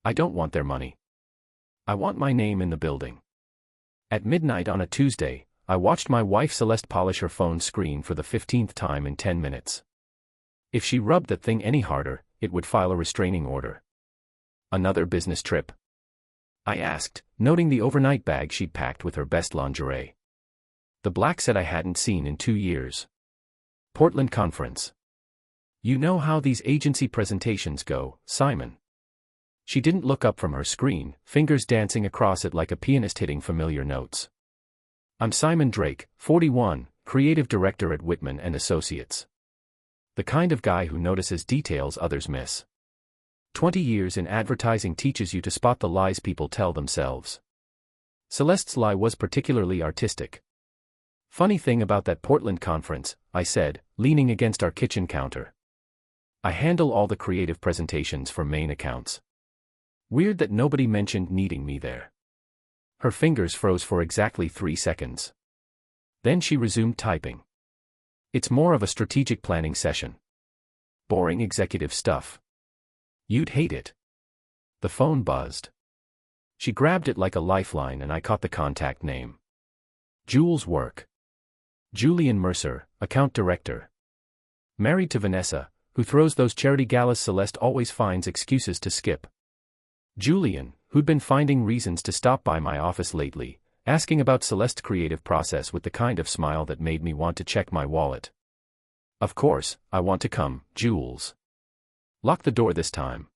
I don't want their money. I want my name in the building. At midnight on a Tuesday, I watched my wife Celeste polish her phone screen for the 15th time in 10 minutes. If she rubbed that thing any harder, it would file a restraining order. Another business trip? I asked, noting the overnight bag she'd packed with her best lingerie. The black set I hadn't seen in 2 years. Portland conference. You know how these agency presentations go, Simon. She didn't look up from her screen, fingers dancing across it like a pianist hitting familiar notes. I'm Simon Drake, 41, creative director at Whitman & Associates. The kind of guy who notices details others miss. 20 years in advertising teaches you to spot the lies people tell themselves. Celeste's lie was particularly artistic. Funny thing about that Portland conference, I said, leaning against our kitchen counter. I handle all the creative presentations for main accounts. Weird that nobody mentioned needing me there. Her fingers froze for exactly 3 seconds. Then she resumed typing. It's more of a strategic planning session. Boring executive stuff. You'd hate it. The phone buzzed. She grabbed it like a lifeline and I caught the contact name. Jules' work. Julian Mercer, account director. Married to Vanessa, who throws those charity galas Celeste always finds excuses to skip. Julian, who'd been finding reasons to stop by my office lately, asking about Celeste's creative process with the kind of smile that made me want to check my wallet. Of course, I want to come, Jules. Lock the door this time.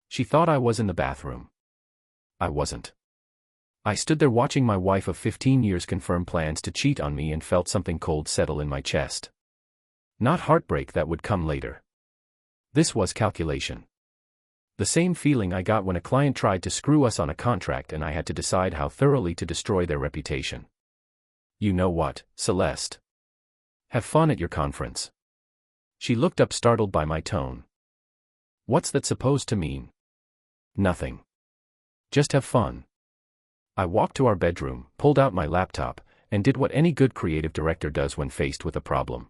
She thought I was in the bathroom. I wasn't. I stood there watching my wife of 15 years confirm plans to cheat on me and felt something cold settle in my chest. Not heartbreak, that would come later. This was calculation. The same feeling I got when a client tried to screw us on a contract and I had to decide how thoroughly to destroy their reputation. You know what, Celeste? Have fun at your conference. She looked up startled by my tone. What's that supposed to mean? Nothing. Just have fun. I walked to our bedroom, pulled out my laptop, and did what any good creative director does when faced with a problem.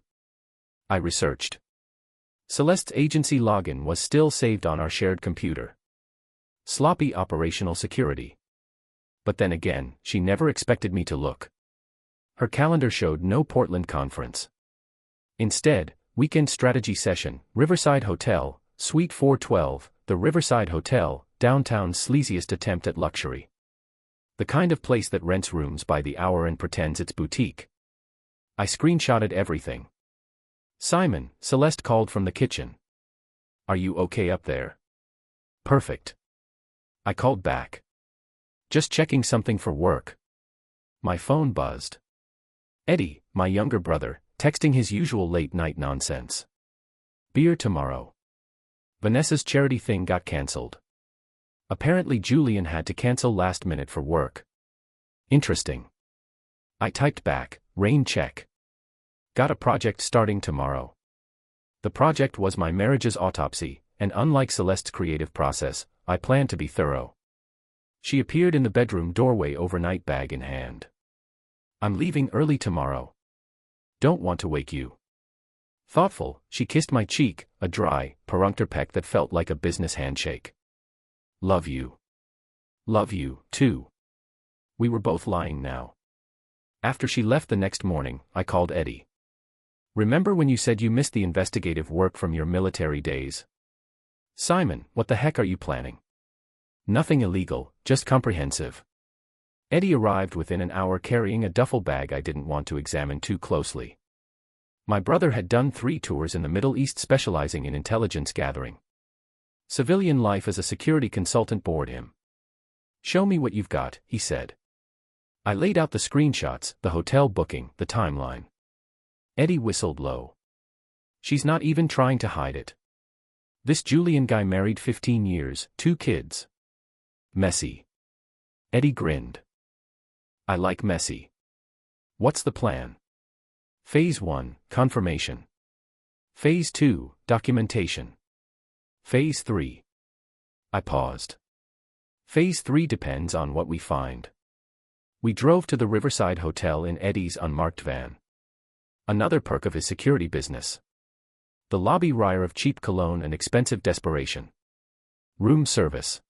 I researched. Celeste's agency login was still saved on our shared computer. Sloppy operational security. But then again, she never expected me to look. Her calendar showed no Portland conference. Instead, weekend strategy session, Riverside Hotel, Suite 412, the Riverside Hotel, downtown's sleaziest attempt at luxury. The kind of place that rents rooms by the hour and pretends it's boutique. I screenshotted everything. Simon, Celeste called from the kitchen. Are you okay up there? Perfect. I called back. Just checking something for work. My phone buzzed. Eddie, my younger brother, texting his usual late-night nonsense. Beer tomorrow. Vanessa's charity thing got cancelled. Apparently Julian had to cancel last minute for work. Interesting. I typed back, rain check. Got a project starting tomorrow. The project was my marriage's autopsy, and unlike Celeste's creative process, I planned to be thorough. She appeared in the bedroom doorway, overnight bag in hand. I'm leaving early tomorrow. Don't want to wake you. Thoughtful, she kissed my cheek, a dry, perfunctory peck that felt like a business handshake. Love you. Love you, too. We were both lying now. After she left the next morning, I called Eddie. Remember when you said you missed the investigative work from your military days? Simon, what the heck are you planning? Nothing illegal, just comprehensive. Eddie arrived within an hour carrying a duffel bag I didn't want to examine too closely. My brother had done 3 tours in the Middle East specializing in intelligence gathering. Civilian life as a security consultant bored him. Show me what you've got, he said. I laid out the screenshots, the hotel booking, the timeline. Eddie whistled low. She's not even trying to hide it. This Julian guy married 15 years, 2 kids. Messy. Eddie grinned. I like messy. What's the plan? Phase 1, confirmation. Phase 2, documentation. Phase 3. I paused. Phase 3 depends on what we find. We drove to the Riverside Hotel in Eddie's unmarked van. Another perk of his security business. The lobby reek of cheap cologne and expensive desperation. Room service.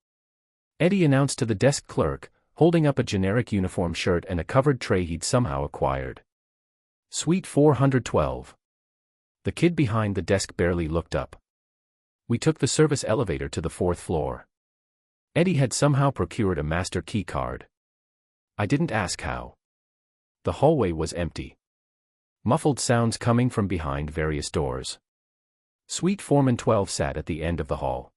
Eddie announced to the desk clerk, holding up a generic uniform shirt and a covered tray he'd somehow acquired. Suite 412. The kid behind the desk barely looked up. We took the service elevator to the 4th floor. Eddie had somehow procured a master key card. I didn't ask how. The hallway was empty. Muffled sounds coming from behind various doors. Suite 412 sat at the end of the hall.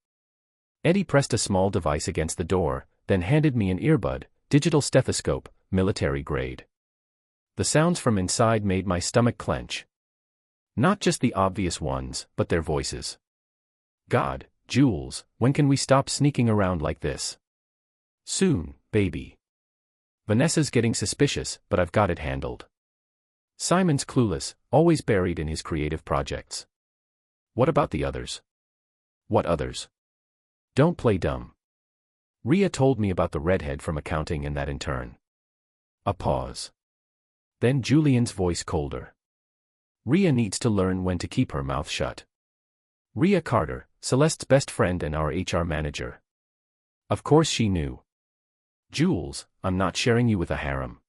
Eddie pressed a small device against the door, then handed me an earbud, digital stethoscope, military grade. The sounds from inside made my stomach clench. Not just the obvious ones, but their voices. God, Jules, when can we stop sneaking around like this? Soon, baby. Vanessa's getting suspicious, but I've got it handled. Simon's clueless, always buried in his creative projects. What about the others? What others? Don't play dumb. Rhea told me about the redhead from accounting and that intern. A pause. Then Julian's voice colder. Rhea needs to learn when to keep her mouth shut. Rhea Carter, Celeste's best friend and our HR manager. Of course she knew. Jules, I'm not sharing you with a harem.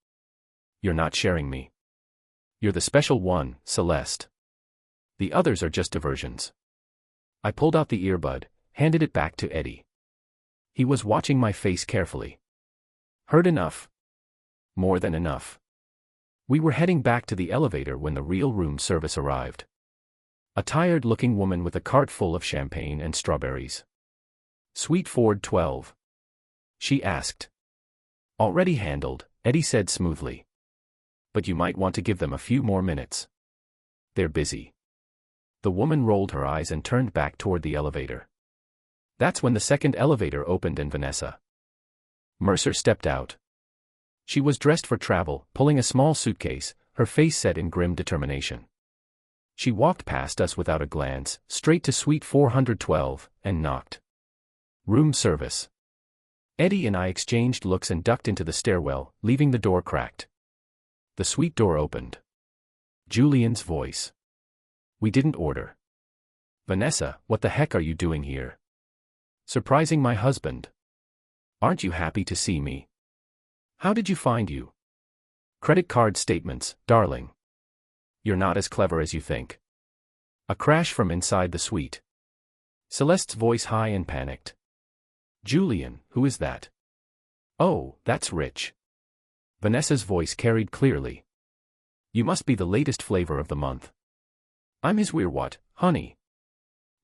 You're not sharing me. You're the special one, Celeste. The others are just diversions. I pulled out the earbud, handed it back to Eddie. He was watching my face carefully. Heard enough? More than enough. We were heading back to the elevator when the real room service arrived. A tired-looking woman with a cart full of champagne and strawberries. Suite 412. She asked. Already handled, Eddie said smoothly. But you might want to give them a few more minutes. They're busy. The woman rolled her eyes and turned back toward the elevator. That's when the second elevator opened and Vanessa Mercer stepped out. She was dressed for travel, pulling a small suitcase, her face set in grim determination. She walked past us without a glance, straight to Suite 412, and knocked. Room service. Eddie and I exchanged looks and ducked into the stairwell, leaving the door cracked. The suite door opened. Julian's voice. We didn't order. Vanessa, what the heck are you doing here? Surprising my husband. Aren't you happy to see me? How did you find you? Credit card statements, darling. You're not as clever as you think. A crash from inside the suite. Celeste's voice high and panicked. Julian, who is that? Oh, that's Rich. Vanessa's voice carried clearly. You must be the latest flavor of the month. I'm his weird what, honey?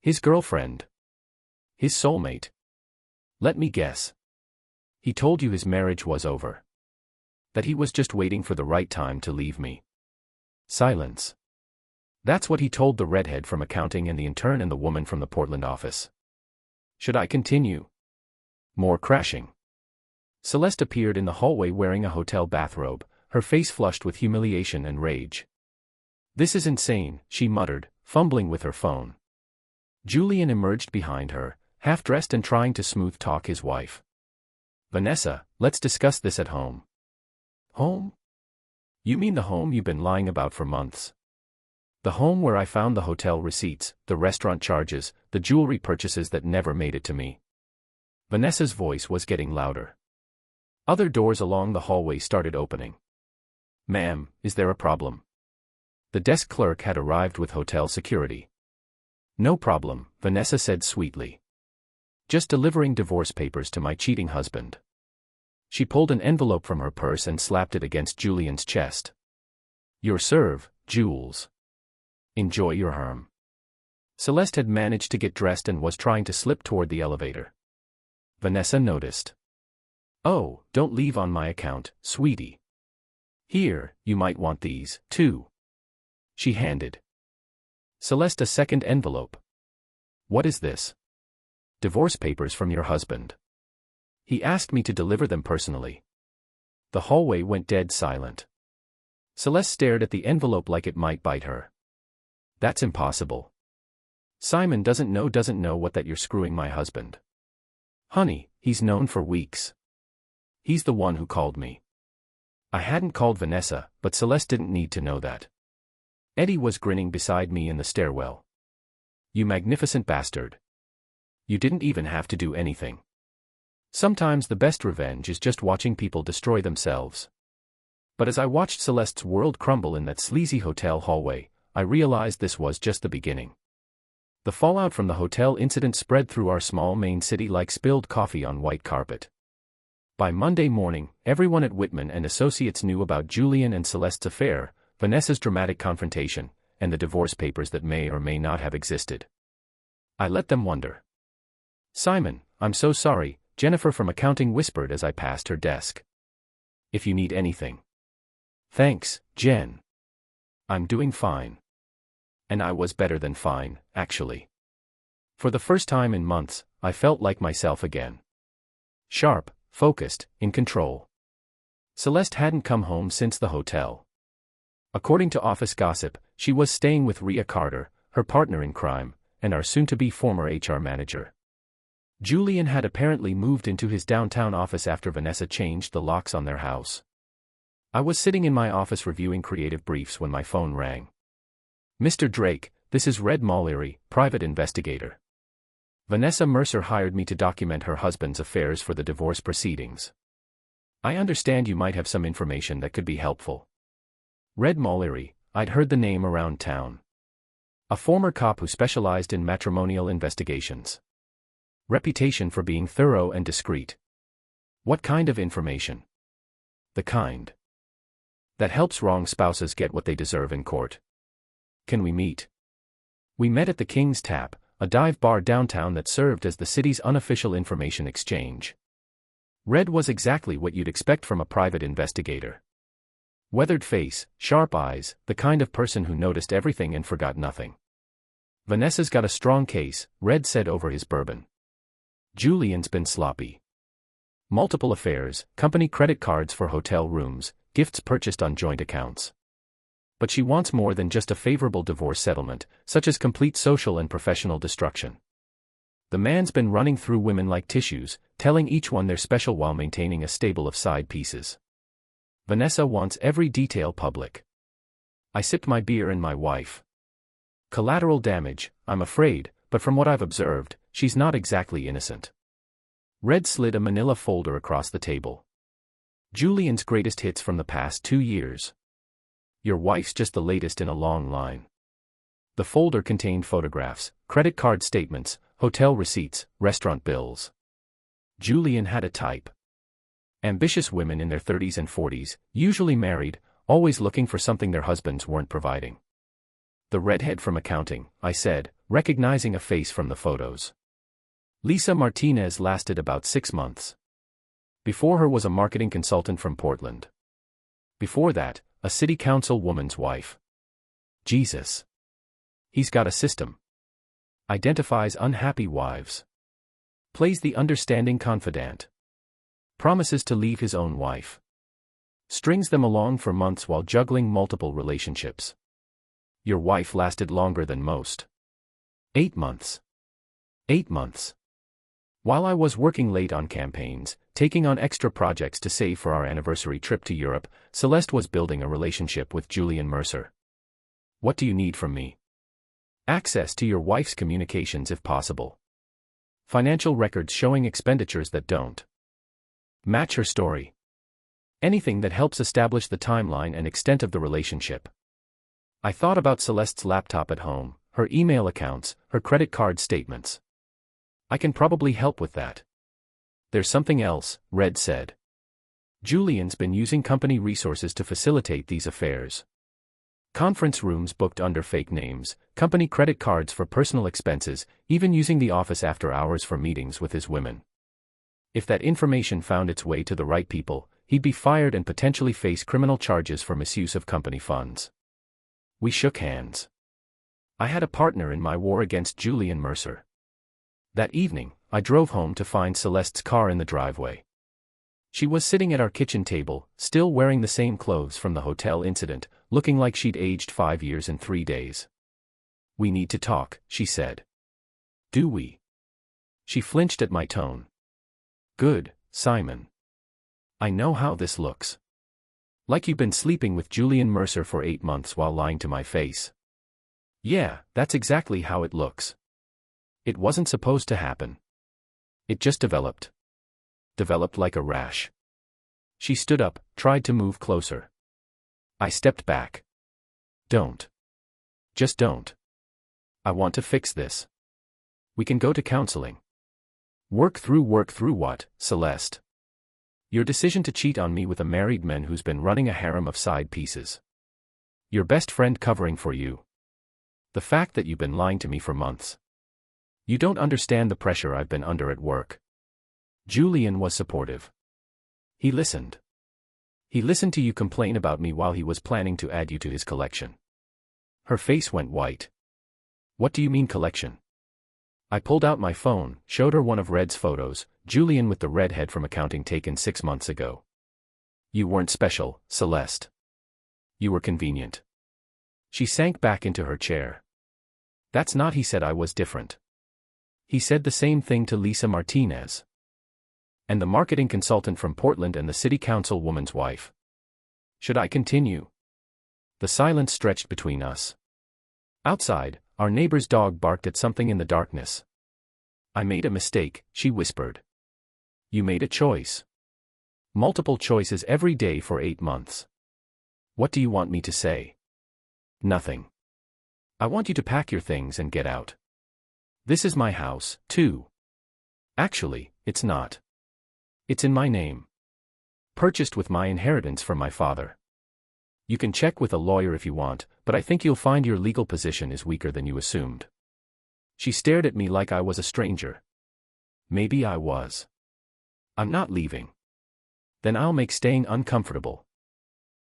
His girlfriend. His soulmate. Let me guess. He told you his marriage was over. That he was just waiting for the right time to leave me. Silence. That's what he told the redhead from accounting and the intern and the woman from the Portland office. Should I continue? More crashing. Celeste appeared in the hallway wearing a hotel bathrobe, her face flushed with humiliation and rage. This is insane, she muttered, fumbling with her phone. Julian emerged behind her, half-dressed and trying to smooth-talk his wife. Vanessa, let's discuss this at home. Home? You mean the home you've been lying about for months? The home where I found the hotel receipts, the restaurant charges, the jewelry purchases that never made it to me. Vanessa's voice was getting louder. Other doors along the hallway started opening. Ma'am, is there a problem? The desk clerk had arrived with hotel security. No problem, Vanessa said sweetly. Just delivering divorce papers to my cheating husband. She pulled an envelope from her purse and slapped it against Julian's chest. Your serve, Jules. Enjoy your harm. Celeste had managed to get dressed and was trying to slip toward the elevator. Vanessa noticed. Oh, don't leave on my account, sweetie. Here, you might want these, too. She handed Celeste a second envelope. What is this? Divorce papers from your husband. He asked me to deliver them personally. The hallway went dead silent. Celeste stared at the envelope like it might bite her. That's impossible. Simon doesn't know what that you're screwing my husband. Honey, he's known for weeks. He's the one who called me. I hadn't called Vanessa, but Celeste didn't need to know that. Eddie was grinning beside me in the stairwell. You magnificent bastard. You didn't even have to do anything. Sometimes the best revenge is just watching people destroy themselves. But as I watched Celeste's world crumble in that sleazy hotel hallway, I realized this was just the beginning. The fallout from the hotel incident spread through our small Maine city like spilled coffee on white carpet. By Monday morning, everyone at Whitman and Associates knew about Julian and Celeste's affair, Vanessa's dramatic confrontation, and the divorce papers that may or may not have existed. I let them wonder. "Simon, I'm so sorry," Jennifer from accounting whispered as I passed her desk. "If you need anything." "Thanks, Jen. I'm doing fine." And I was better than fine, actually. For the first time in months, I felt like myself again. Sharp, focused, in control. Celeste hadn't come home since the hotel. According to office gossip, she was staying with Rhea Carter, her partner in crime, and our soon-to-be former HR manager. Julian had apparently moved into his downtown office after Vanessa changed the locks on their house. I was sitting in my office reviewing creative briefs when my phone rang. "Mr. Drake, this is Red Mullery, private investigator. Vanessa Mercer hired me to document her husband's affairs for the divorce proceedings. I understand you might have some information that could be helpful." Red Mullery, I'd heard the name around town. A former cop who specialized in matrimonial investigations. Reputation for being thorough and discreet. What kind of information? The kind that helps wrong spouses get what they deserve in court. "Can we meet?" We met at the King's Tap, a dive bar downtown that served as the city's unofficial information exchange. Red was exactly what you'd expect from a private investigator. Weathered face, sharp eyes, the kind of person who noticed everything and forgot nothing. "Vanessa's got a strong case," Red said over his bourbon. "Julian's been sloppy. Multiple affairs, company credit cards for hotel rooms, gifts purchased on joint accounts. But she wants more than just a favorable divorce settlement, such as complete social and professional destruction. The man's been running through women like tissues, telling each one they're special while maintaining a stable of side pieces. Vanessa wants every detail public." I sipped my beer and my wife. "Collateral damage, I'm afraid, but from what I've observed, she's not exactly innocent." Red slid a manila folder across the table. "Julian's greatest hits from the past 2 years. Your wife's just the latest in a long line." The folder contained photographs, credit card statements, hotel receipts, restaurant bills. Julian had a type. Ambitious women in their 30s and 40s, usually married, always looking for something their husbands weren't providing. "The redhead from accounting," I said, recognizing a face from the photos. Lisa Martinez lasted about 6 months. Before her was a marketing consultant from Portland. Before that, a city council woman's wife. Jesus. He's got a system. Identifies unhappy wives. Plays the understanding confidant. Promises to leave his own wife. Strings them along for months while juggling multiple relationships. Your wife lasted longer than most. 8 months. 8 months. While I was working late on campaigns, taking on extra projects to save for our anniversary trip to Europe, Celeste was building a relationship with Julian Mercer. "What do you need from me?" "Access to your wife's communications if possible. Financial records showing expenditures that don't match her story. Anything that helps establish the timeline and extent of the relationship." I thought about Celeste's laptop at home, her email accounts, her credit card statements. "I can probably help with that." "There's something else," Red said. "Julian's been using company resources to facilitate these affairs. Conference rooms booked under fake names, company credit cards for personal expenses, even using the office after hours for meetings with his women. If that information found its way to the right people, he'd be fired and potentially face criminal charges for misuse of company funds." We shook hands. I had a partner in my war against Julian Mercer. That evening, I drove home to find Celeste's car in the driveway. She was sitting at our kitchen table, still wearing the same clothes from the hotel incident, looking like she'd aged 5 years and 3 days. "We need to talk," she said. "Do we?" She flinched at my tone. "Good, Simon. I know how this looks. Like you've been sleeping with Julian Mercer for 8 months while lying to my face." "Yeah, that's exactly how it looks. It wasn't supposed to happen. It just developed." developed like a rash. She stood up, tried to move closer. I stepped back. Don't. Just don't. I want to fix this. We can go to counseling. Work through what, Celeste? Your decision to cheat on me with a married man who's been running a harem of side pieces. Your best friend covering for you. The fact that you've been lying to me for months. You don't understand the pressure I've been under at work. Julian was supportive. He listened. He listened to you complain about me while he was planning to add you to his collection. Her face went white. What do you mean collection? I pulled out my phone, showed her one of Red's photos, Julian with the redhead from accounting taken 6 months ago. You weren't special, Celeste. You were convenient. She sank back into her chair. That's not he said I was different. He said the same thing to Lisa Martinez. And the marketing consultant from Portland and the city council woman's wife. Should I continue? The silence stretched between us. Outside, our neighbor's dog barked at something in the darkness. I made a mistake, she whispered. You made a choice. Multiple choices every day for 8 months. What do you want me to say? Nothing. I want you to pack your things and get out. This is my house, too. Actually, it's not. It's in my name. Purchased with my inheritance from my father. You can check with a lawyer if you want, but I think you'll find your legal position is weaker than you assumed. She stared at me like I was a stranger. Maybe I was. I'm not leaving. Then I'll make staying uncomfortable.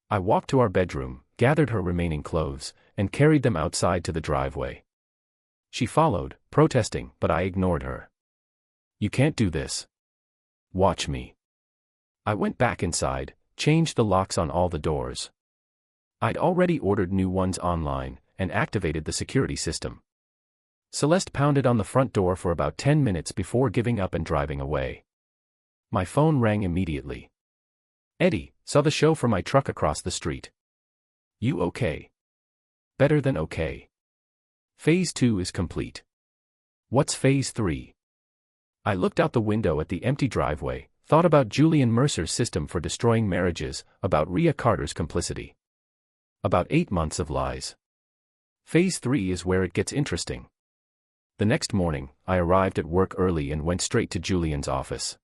I walked to our bedroom, gathered her remaining clothes, and carried them outside to the driveway. She followed, protesting, but I ignored her. You can't do this. Watch me. I went back inside, changed the locks on all the doors. I'd already ordered new ones online, and activated the security system. Celeste pounded on the front door for about 10 minutes before giving up and driving away. My phone rang immediately. Eddie, saw the show from my truck across the street. You okay? Better than okay. Phase 2 is complete. What's Phase 3? I looked out the window at the empty driveway, thought about Julian Mercer's system for destroying marriages, about Rhea Carter's complicity. About 8 months of lies. Phase 3 is where it gets interesting. The next morning, I arrived at work early and went straight to Julian's office.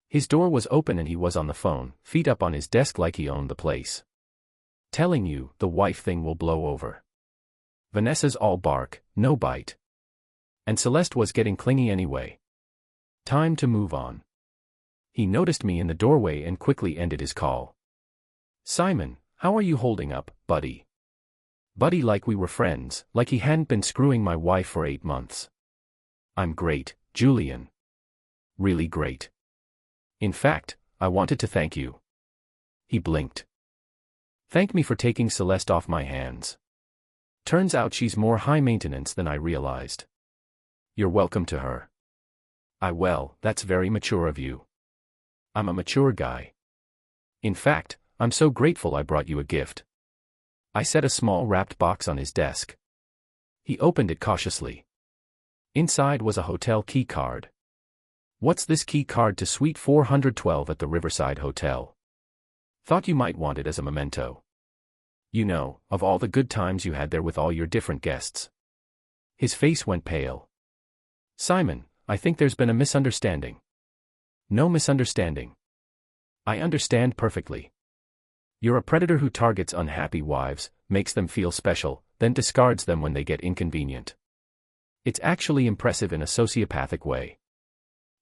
His door was open and he was on the phone, feet up on his desk like he owned the place. Telling you, the wife thing will blow over. Vanessa's all bark, no bite. And Celeste was getting clingy anyway. Time to move on. He noticed me in the doorway and quickly ended his call. Simon, how are you holding up, buddy? Buddy like we were friends, like he hadn't been screwing my wife for 8 months. I'm great, Julian. Really great. In fact, I wanted to thank you. He blinked. Thank me for taking Celeste off my hands. Turns out she's more high maintenance than I realized. You're welcome to her. Well, that's very mature of you. I'm a mature guy. In fact, I'm so grateful I brought you a gift. I set a small wrapped box on his desk. He opened it cautiously. Inside was a hotel key card. What's this key card to Suite 412 at the Riverside Hotel? Thought you might want it as a memento. You know, of all the good times you had there with all your different guests. His face went pale. Simon, I think there's been a misunderstanding. No misunderstanding. I understand perfectly. You're a predator who targets unhappy wives, makes them feel special, then discards them when they get inconvenient. It's actually impressive in a sociopathic way.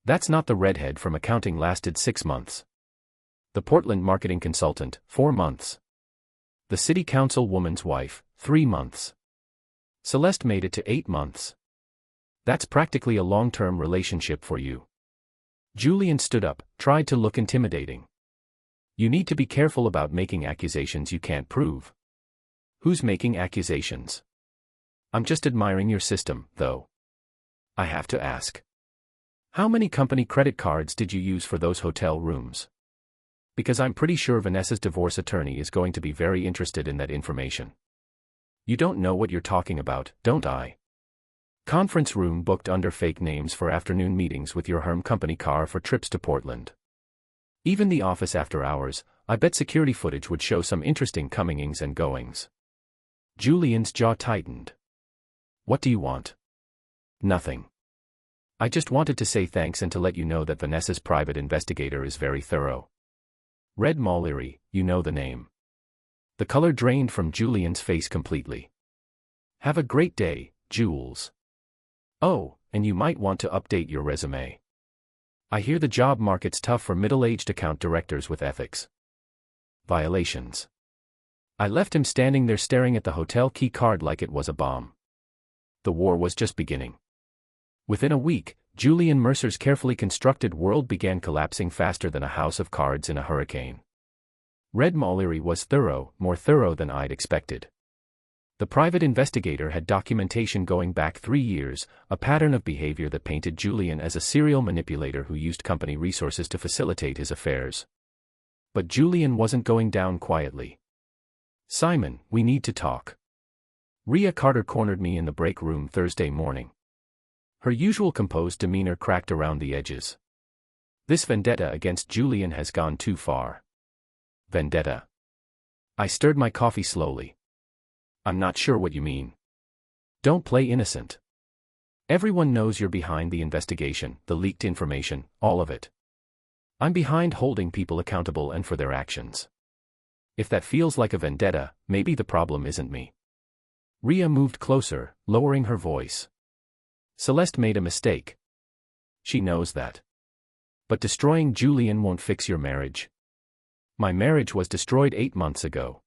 That's not the redhead from accounting lasted 6 months. The Portland marketing consultant, 4 months. The city council woman's wife, 3 months. Celeste made it to 8 months. That's practically a long-term relationship for you. Julian stood up, tried to look intimidating. You need to be careful about making accusations you can't prove. Who's making accusations? I'm just admiring your system, though. I have to ask. How many company credit cards did you use for those hotel rooms? Because I'm pretty sure Vanessa's divorce attorney is going to be very interested in that information. You don't know what you're talking about, don't I? Conference room booked under fake names for afternoon meetings with your Herm company car for trips to Portland. Even the office after hours, I bet security footage would show some interesting comings and goings. Julian's jaw tightened. What do you want? Nothing. I just wanted to say thanks and to let you know that Vanessa's private investigator is very thorough. Red Mullery, you know the name. The color drained from Julian's face completely. Have a great day, Jules. Oh, and you might want to update your resume. I hear the job market's tough for middle-aged account directors with ethics violations. I left him standing there staring at the hotel key card like it was a bomb. The war was just beginning. Within a week, Julian Mercer's carefully constructed world began collapsing faster than a house of cards in a hurricane. Red Mullery was thorough, more thorough than I'd expected. The private investigator had documentation going back 3 years, a pattern of behavior that painted Julian as a serial manipulator who used company resources to facilitate his affairs. But Julian wasn't going down quietly. Simon, we need to talk. Rhea Carter cornered me in the break room Thursday morning. Her usual composed demeanor cracked around the edges. This vendetta against Julian has gone too far. Vendetta. I stirred my coffee slowly. I'm not sure what you mean. Don't play innocent. Everyone knows you're behind the investigation, the leaked information, all of it. I'm behind holding people accountable and for their actions. If that feels like a vendetta, maybe the problem isn't me. Rhea moved closer, lowering her voice. Celeste made a mistake. She knows that. But destroying Julian won't fix your marriage. My marriage was destroyed 8 months ago.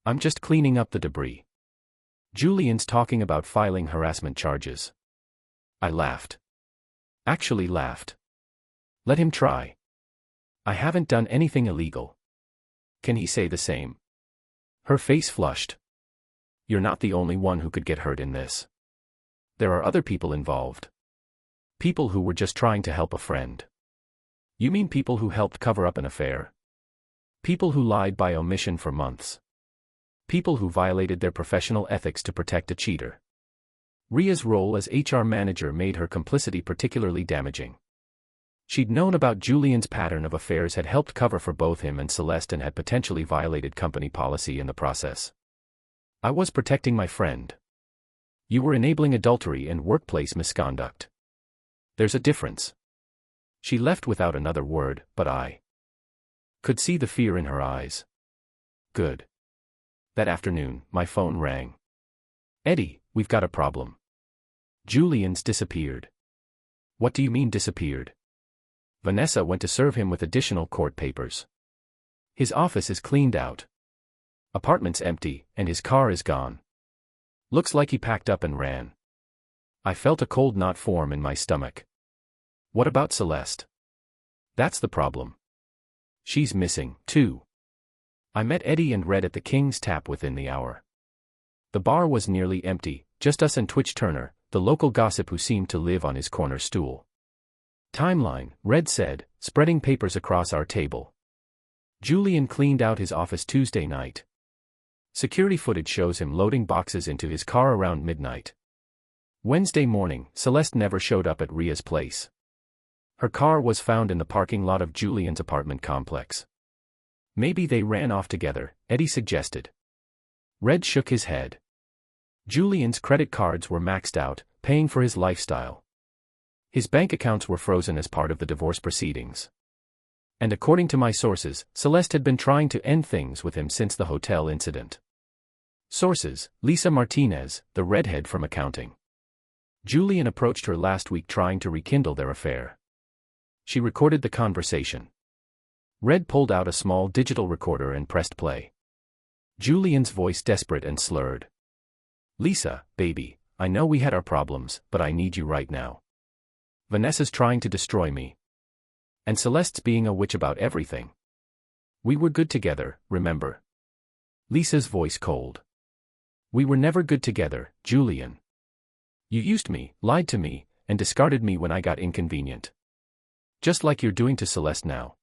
I'm just cleaning up the debris. Julian's talking about filing harassment charges. I laughed. Actually laughed. Let him try. I haven't done anything illegal. Can he say the same? Her face flushed. You're not the only one who could get hurt in this. There are other people involved. People who were just trying to help a friend. You mean people who helped cover up an affair? People who lied by omission for months. People who violated their professional ethics to protect a cheater. Rhea's role as HR manager made her complicity particularly damaging. She'd known about Julian's pattern of affairs, had helped cover for both him and Celeste, and had potentially violated company policy in the process. I was protecting my friend. You were enabling adultery and workplace misconduct. There's a difference. She left without another word, but I could see the fear in her eyes. Good. That afternoon, my phone rang. Eddie, we've got a problem. Julian's disappeared. What do you mean disappeared? Vanessa went to serve him with additional court papers. His office is cleaned out. Apartment's empty, and his car is gone. Looks like he packed up and ran. I felt a cold knot form in my stomach. What about Celeste? That's the problem. She's missing, too. I met Eddie and Red at the King's Tap within the hour. The bar was nearly empty, just us and Twitch Turner, the local gossip who seemed to live on his corner stool. Timeline, Red said, spreading papers across our table. Julian cleaned out his office Tuesday night. Security footage shows him loading boxes into his car around midnight. Wednesday morning, Celeste never showed up at Rhea's place. Her car was found in the parking lot of Julian's apartment complex. Maybe they ran off together, Eddie suggested. Red shook his head. Julian's credit cards were maxed out, paying for his lifestyle. His bank accounts were frozen as part of the divorce proceedings. And according to my sources, Celeste had been trying to end things with him since the hotel incident. Sources, Lisa Martinez, the redhead from accounting. Julian approached her last week trying to rekindle their affair. She recorded the conversation. Red pulled out a small digital recorder and pressed play. Julian's voice desperate and slurred. Lisa, baby, I know we had our problems, but I need you right now. Vanessa's trying to destroy me. And Celeste's being a witch about everything. We were good together, remember? Lisa's voice cold. We were never good together, Julian. You used me, lied to me, and discarded me when I got inconvenient. Just like you're doing to Celeste now.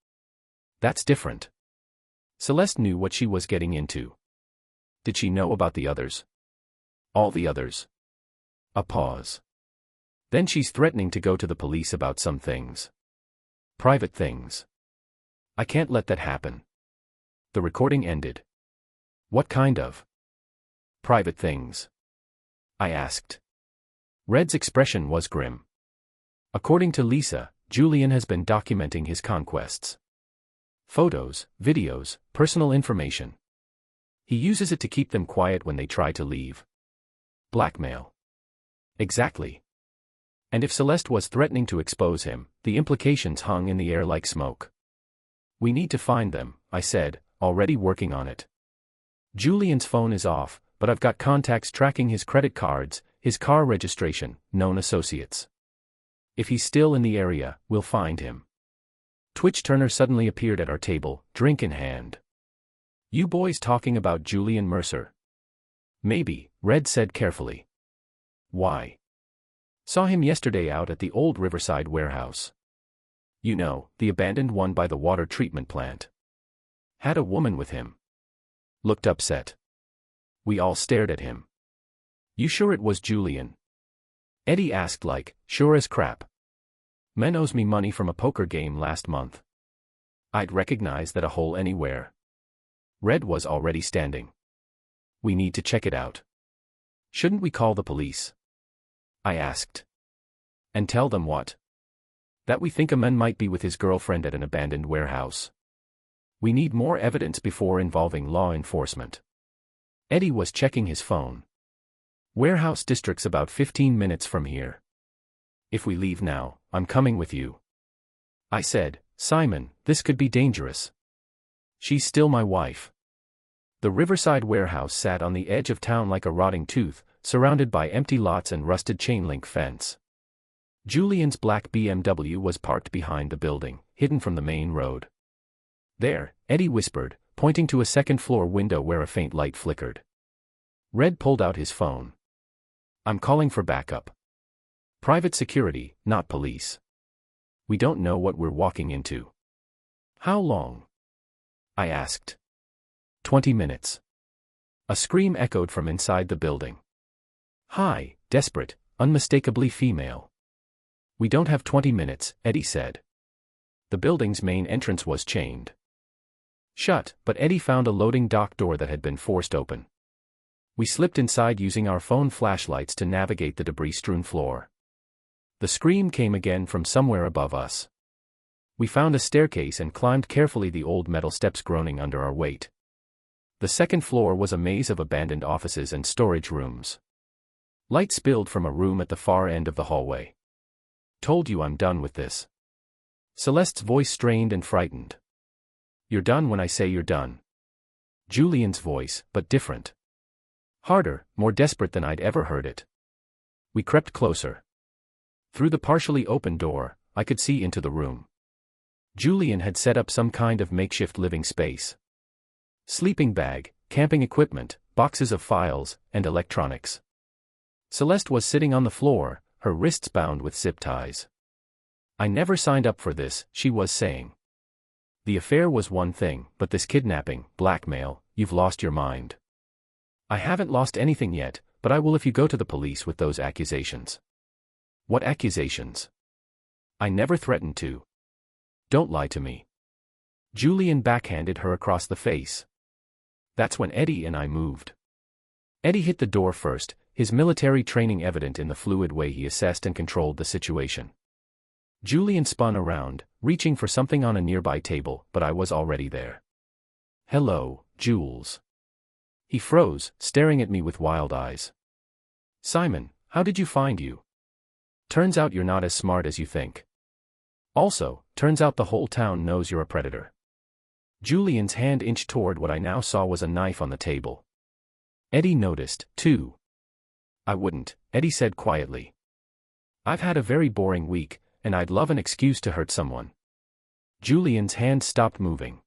That's different. Celeste knew what she was getting into. Did she know about the others? All the others. A pause. Then she's threatening to go to the police about some things. Private things. I can't let that happen. The recording ended. What kind of private things? I asked. Red's expression was grim. According to Lisa, Julian has been documenting his conquests. Photos, videos, personal information. He uses it to keep them quiet when they try to leave. Blackmail. Exactly. And if Celeste was threatening to expose him, the implications hung in the air like smoke. We need to find them, I said, already working on it. Julian's phone is off, but I've got contacts tracking his credit cards, his car registration, known associates. If he's still in the area, we'll find him. Twitch Turner suddenly appeared at our table, drink in hand. You boys talking about Julian Mercer? Maybe, Red said carefully. Why? Saw him yesterday out at the old Riverside warehouse. You know, the abandoned one by the water treatment plant. Had a woman with him. Looked upset. We all stared at him. You sure it was Julian? Eddie asked like, sure as crap. Men owes me money from a poker game last month. I'd recognize that a hole anywhere. Red was already standing. We need to check it out. Shouldn't we call the police? I asked. And tell them what? That we think a man might be with his girlfriend at an abandoned warehouse. We need more evidence before involving law enforcement. Eddie was checking his phone. Warehouse district's about 15 minutes from here. If we leave now, I'm coming with you. I said, Simon, this could be dangerous. She's still my wife. The Riverside warehouse sat on the edge of town like a rotting tooth, surrounded by empty lots and rusted chain-link fence. Julian's black BMW was parked behind the building, hidden from the main road. There, Eddie whispered, pointing to a second-floor window where a faint light flickered. Red pulled out his phone. I'm calling for backup. Private security, not police. We don't know what we're walking into. How long? I asked. 20 minutes. A scream echoed from inside the building. High, desperate, unmistakably female. We don't have 20 minutes, Eddie said. The building's main entrance was chained shut, but Eddie found a loading dock door that had been forced open. We slipped inside using our phone flashlights to navigate the debris-strewn floor. The scream came again from somewhere above us. We found a staircase and climbed carefully the old metal steps, groaning under our weight. The second floor was a maze of abandoned offices and storage rooms. Light spilled from a room at the far end of the hallway. Told you I'm done with this. Celeste's voice strained and frightened. You're done when I say you're done. Julian's voice, but different. Harder, more desperate than I'd ever heard it. We crept closer. Through the partially open door, I could see into the room. Julian had set up some kind of makeshift living space. Sleeping bag, camping equipment, boxes of files, and electronics. Celeste was sitting on the floor, her wrists bound with zip ties. I never signed up for this, she was saying. The affair was one thing, but this kidnapping, blackmail, you've lost your mind. I haven't lost anything yet, but I will if you go to the police with those accusations. What accusations? I never threatened to. Don't lie to me. Julian backhanded her across the face. That's when Eddie and I moved. Eddie hit the door first, his military training evident in the fluid way he assessed and controlled the situation. Julian spun around, reaching for something on a nearby table, but I was already there. Hello, Jules. He froze, staring at me with wild eyes. Simon, how did you find you? Turns out you're not as smart as you think. Also, turns out the whole town knows you're a predator. Julian's hand inched toward what I now saw was a knife on the table. Eddie noticed, too. I wouldn't, Eddie said quietly. I've had a very boring week, and I'd love an excuse to hurt someone. Julian's hand stopped moving.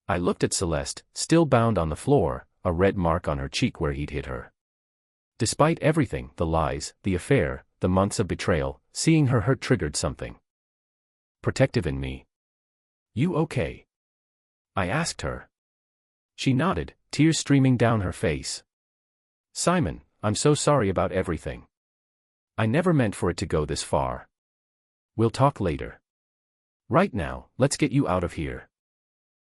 I looked at Celeste, still bound on the floor, a red mark on her cheek where he'd hit her. Despite everything, the lies, the affair, the months of betrayal, seeing her hurt triggered something protective in me. You okay? I asked her. She nodded, tears streaming down her face. Simon, I'm so sorry about everything. I never meant for it to go this far. We'll talk later. Right now, let's get you out of here.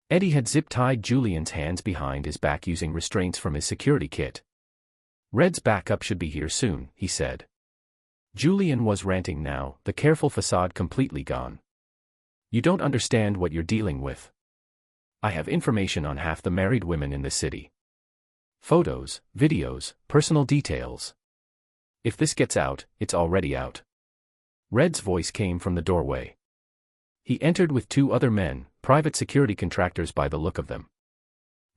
Eddie had zip-tied Julian's hands behind his back using restraints from his security kit. "Red's backup should be here soon," he said. Julian was ranting now, the careful facade completely gone. "You don't understand what you're dealing with. I have information on half the married women in the city. Photos, videos, personal details. If this gets out, it's already out." Red's voice came from the doorway. He entered with two other men, private security contractors by the look of them.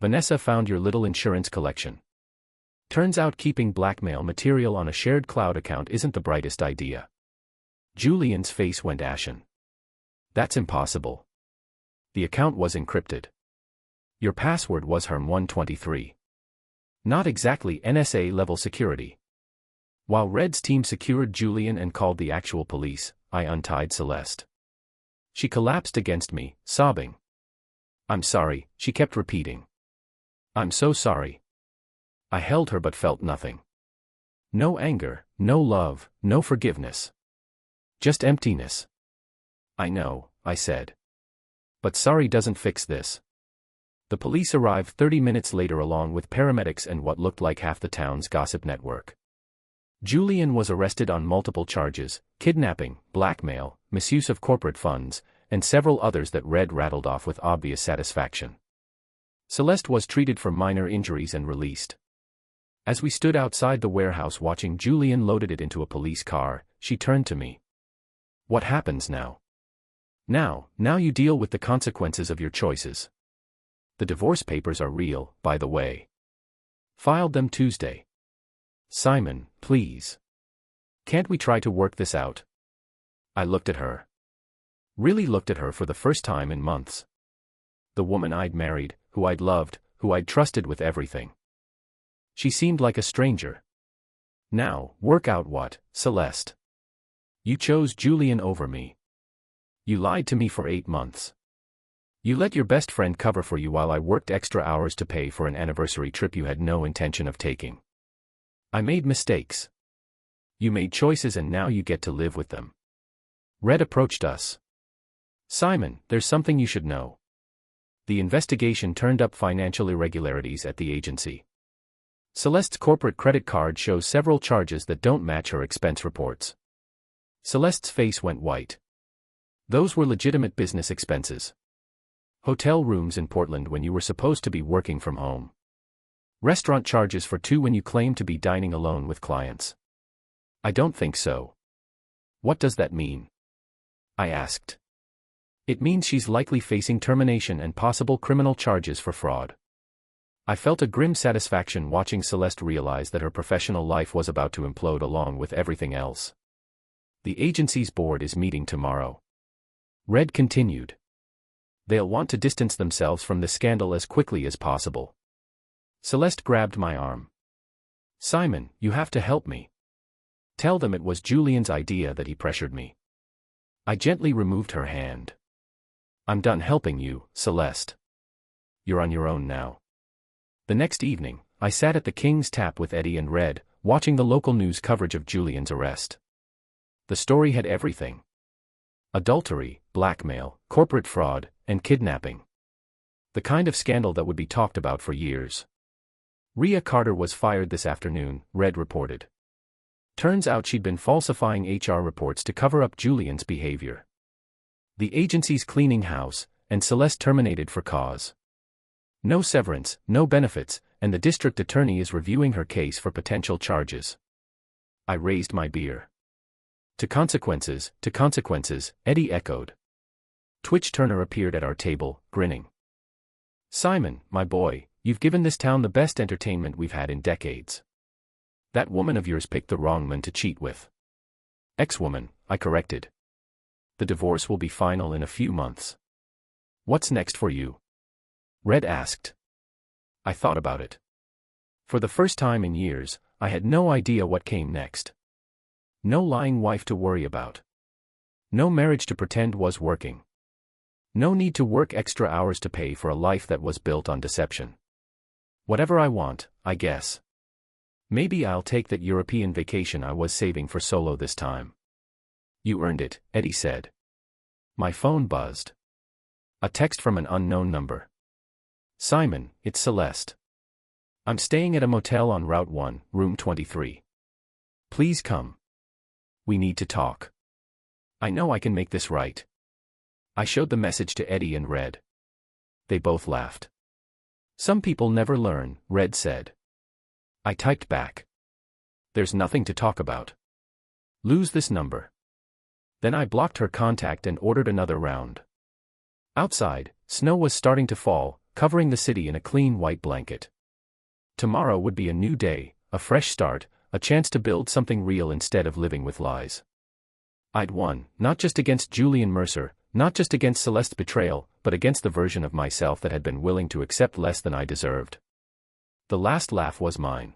"Vanessa found your little insurance collection. Turns out keeping blackmail material on a shared cloud account isn't the brightest idea." Julian's face went ashen. "That's impossible. The account was encrypted. Your password was HERM123. Not exactly NSA-level security." While Red's team secured Julian and called the actual police, I untied Celeste. She collapsed against me, sobbing. "I'm sorry," she kept repeating. "I'm so sorry." I held her but felt nothing. No anger, no love, no forgiveness. Just emptiness. "I know," I said. "But sorry doesn't fix this." The police arrived 30 minutes later along with paramedics and what looked like half the town's gossip network. Julian was arrested on multiple charges: kidnapping, blackmail, misuse of corporate funds, and several others that Red rattled off with obvious satisfaction. Celeste was treated for minor injuries and released. As we stood outside the warehouse watching Julian loaded it into a police car, she turned to me. "What happens now?" Now you deal with the consequences of your choices. The divorce papers are real, by the way. Filed them Tuesday. Simon, please. Can't we try to work this out?" I looked at her. Really looked at her for the first time in months. The woman I'd married, who I'd loved, who I'd trusted with everything. She seemed like a stranger. "Now, work out what, Celeste? You chose Julian over me. You lied to me for 8 months. You let your best friend cover for you while I worked extra hours to pay for an anniversary trip you had no intention of taking. I made mistakes. You made choices and now you get to live with them." Red approached us. "Simon, there's something you should know. The investigation turned up financial irregularities at the agency. Celeste's corporate credit card shows several charges that don't match her expense reports." Celeste's face went white. "Those were legitimate business expenses. Hotel rooms in Portland when you were supposed to be working from home. Restaurant charges for 2 when you claimed to be dining alone with clients." "I don't think so." "What does that mean?" I asked. "It means she's likely facing termination and possible criminal charges for fraud." I felt a grim satisfaction watching Celeste realize that her professional life was about to implode along with everything else. "The agency's board is meeting tomorrow." Red continued. "They'll want to distance themselves from this scandal as quickly as possible." Celeste grabbed my arm. "Simon, you have to help me. Tell them it was Julian's idea that he pressured me." I gently removed her hand. "I'm done helping you, Celeste. You're on your own now." The next evening, I sat at the King's Tap with Eddie and Red, watching the local news coverage of Julian's arrest. The story had everything: adultery, blackmail, corporate fraud, and kidnapping. The kind of scandal that would be talked about for years. "Rhea Carter was fired this afternoon," Red reported. "Turns out she'd been falsifying HR reports to cover up Julian's behavior. The agency's cleaning house, and Celeste terminated for cause. No severance, no benefits, and the district attorney is reviewing her case for potential charges." I raised my beer. To consequences," Eddie echoed. Twitch Turner appeared at our table, grinning. "Simon, my boy, you've given this town the best entertainment we've had in decades. That woman of yours picked the wrong man to cheat with." "Ex-woman," I corrected. "The divorce will be final in a few months." "What's next for you?" Red asked. I thought about it. For the first time in years, I had no idea what came next. No lying wife to worry about. No marriage to pretend was working. No need to work extra hours to pay for a life that was built on deception. Whatever I want, I guess. Maybe I'll take that European vacation I was saving for solo this time. "You earned it," Eddie said. My phone buzzed. A text from an unknown number. Simon, it's Celeste. I'm staying at a motel on Route 1, room 23. Please come. We need to talk. I know I can make this right. I showed the message to Eddie and Red. They both laughed. Some people never learn, Red said. I typed back. There's nothing to talk about. Lose this number. Then I blocked her contact and ordered another round. Outside, snow was starting to fall, covering the city in a clean white blanket. Tomorrow would be a new day, a fresh start, a chance to build something real instead of living with lies. I'd won, not just against Julian Mercer, not just against Celeste's betrayal, but against the version of myself that had been willing to accept less than I deserved. The last laugh was mine.